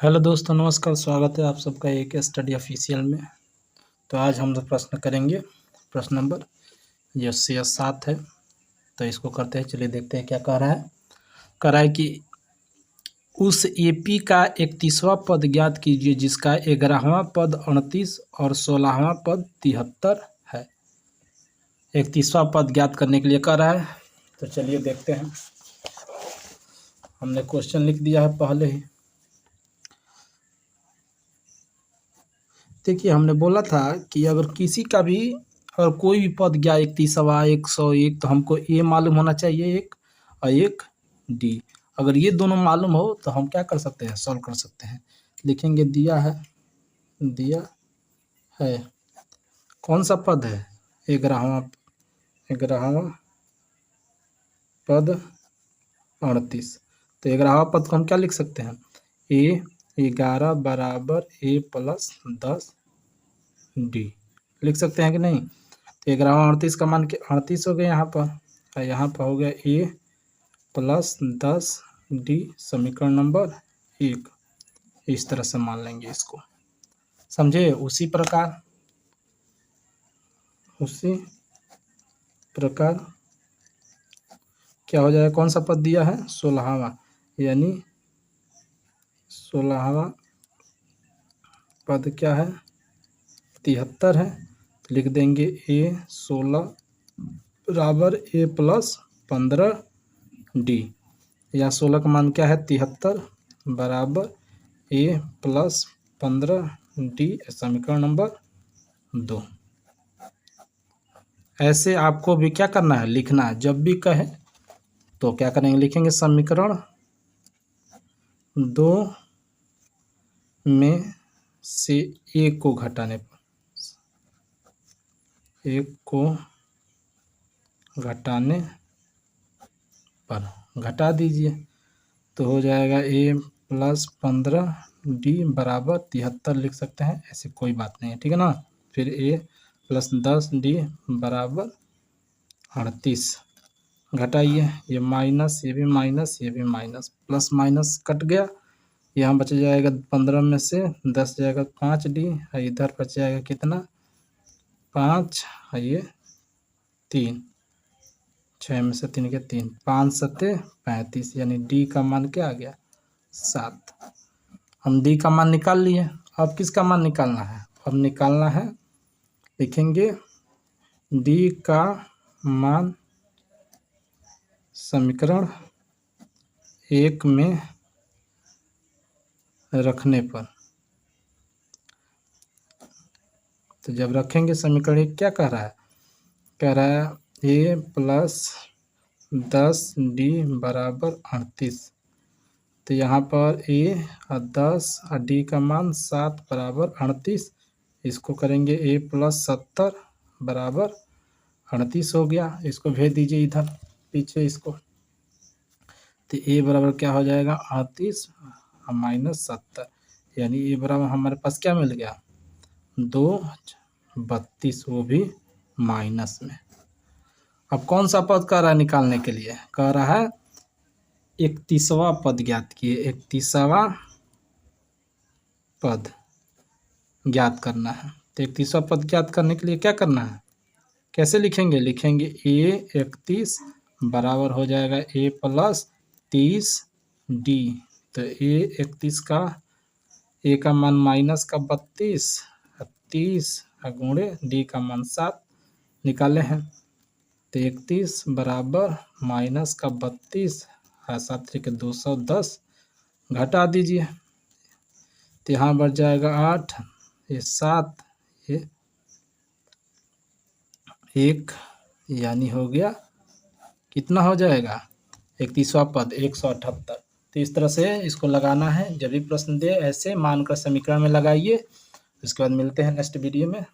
Hello दोस्तों, नमस्कार। स्वागत है आप सबका एक स्टडी ऑफिशियल में। तो आज हम लोग प्रश्न करेंगे। प्रश्न नंबर ये 7 है। तो इसको करते हैं, चलिए देखते हैं क्या कह रहा है। कह रहा है कि उस एपी का 31वां पद ज्ञात कीजिए जिसका 11वां पद 38 और 16वां पद 73 है। 31वां पद ज्ञात करने के लिए कह रहा है। तो चलिए देखते हैं। हमने क्वेश्चन लिख दिया है पहले ही। देखिए, हमने बोला था कि अगर किसी का भी और कोई भी पद गया 31वां 101, तो हमको ए मालूम होना चाहिए एक, और एक डी। अगर ये दोनों मालूम हो तो हम क्या कर सकते हैं, सॉल्व कर सकते हैं। लिखेंगे दिया है कौन सा पद है, 11वां पद 38। तो 11वां पद को हम क्या लिख सकते हैं, ए 11 बराबर ए प्लस 10 डी लिख सकते हैं कि नहीं। तो 11वां 38 का मान 38 हो गया यहाँ पर, और यहाँ पर हो गया ए प्लस 10 डी, समीकरण नंबर 1। इस तरह से मान लेंगे इसको, समझे। उसी प्रकार क्या हो जाएगा, कौन सा पद दिया है, 16वां, यानी 16वां पद क्या है, 73 है। तो लिख देंगे ए 16 बराबर ए प्लस 15 डी, या 16 का मान क्या है 73 बराबर ए प्लस 15 डी, समीकरण नंबर 2। ऐसे आपको भी क्या करना है, लिखना है। जब भी कहे तो क्या करेंगे, लिखेंगे समीकरण 2 में से एक को घटाने पर, घटा दीजिए तो हो जाएगा ए प्लस 15 डी बराबर 73 लिख सकते हैं। ऐसे कोई बात नहीं है, ठीक है ना। फिर ए प्लस 10 डी बराबर 38 घटाइए, ये माइनस, ये भी माइनस, ये भी माइनस, प्लस माइनस कट गया। यहाँ बच जाएगा 15 में से 10 जाएगा 5 डी, इधर बच जाएगा कितना 5, ये 3, 6 में से 3 के 3, 5 सत्ते 35, यानी डी का मान क्या आ गया 7। हम डी का मान निकाल लिए। अब किसका मान निकालना है, अब निकालना है, लिखेंगे डी का मान समीकरण 1 में रखने पर। तो जब रखेंगे समीकरण 1, क्या कह रहा है ए प्लस 10 डी बराबर 38। तो यहाँ पर ए और 10 और डी का मान 7 बराबर 38। इसको करेंगे ए प्लस 70 बराबर 38 हो गया। इसको भेज दीजिए इधर पीछे इसको। तो ए बराबर क्या हो जाएगा 38 माइनस 70, यानी ए बराबर हमारे पास क्या मिल गया 232, वो भी माइनस में। अब कौन सा पद कह रहा है निकालने के लिए, कह रहा है 31वां पद ज्ञात किए। 31वां पद ज्ञात करना है। तो 31वां पद ज्ञात करने के लिए क्या करना है, कैसे लिखेंगे, लिखेंगे ए 31 बराबर हो जाएगा ए प्लस 30 डी। तो ए 31 का ए का मान माइनस का 32, 30 गुणे डी का मान 7 निकाले हैं। तो 31 बराबर माइनस का 32, 7 के 210 घटा दीजिए। तो यहाँ बढ़ जाएगा 8, ये 7, ये 1, यानी हो गया कितना हो जाएगा 31वां पद 178। तो इस तरह से इसको लगाना है। जब भी प्रश्न दे ऐसे मानकर समीकरण में लगाइए। उसके बाद मिलते हैं नेक्स्ट वीडियो में।